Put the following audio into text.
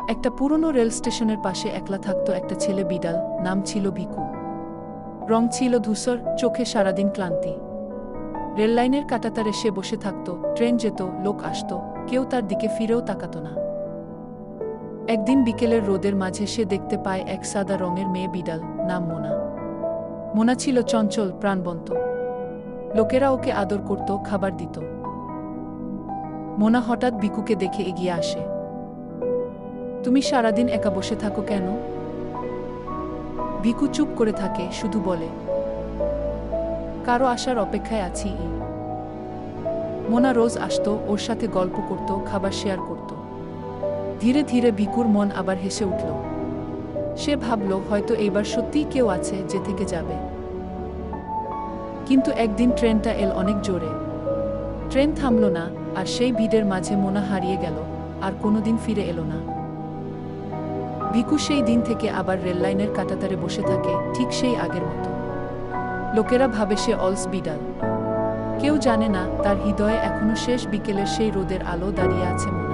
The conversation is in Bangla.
একটা পুরনো রেল স্টেশনের পাশে একলা থাকত একটা ছেলে বিড়াল, নাম ছিল ভিকু। রং ছিল ধূসর, চোখে সারাদিন ক্লান্তি। রেললাইনের কাঁটাতারে সে বসে থাকত, ট্রেন যেত, লোক আসত, কেউ তার দিকে ফিরেও তাকাত না। একদিন বিকেলের রোদের মাঝে সে দেখতে পায় এক সাদা রঙের মেয়ে বিড়াল, নাম মোনা। মোনা ছিল চঞ্চল, প্রাণবন্ত। লোকেরা ওকে আদর করত, খাবার দিত। মোনা হঠাৎ ভিকুকে দেখে এগিয়ে আসে। তুমি সারাদিন একা বসে থাকো কেন? ভিকু চুপ করে থাকে, শুধু বলে, কারো আসার অপেক্ষায় আছি। মোনা রোজ আসতো, ওর সাথে গল্প করত, খাবার শেয়ার করত। ধীরে ধীরে ভিকুর মন আবার হেসে উঠল। সে ভাবল, হয়তো এইবার সত্যিই কেউ আছে যে থেকে যাবে। কিন্তু একদিন ট্রেনটা এল অনেক জোরে। ট্রেন থামল না, আর সেই ভিড়ের মাঝে মোনা হারিয়ে গেল, আর কোনোদিন ফিরে এলো না। ভিকু সেই দিন থেকে আবার রেললাইনের কাঁটাতারে বসে থাকে, ঠিক সেই আগের মতো। লোকেরা ভাবে সে অলস বিড়াল। কেউ জানে না তার হৃদয়ে এখনো শেষ বিকেলের সেই রোদের আলো দাঁড়িয়ে আছে।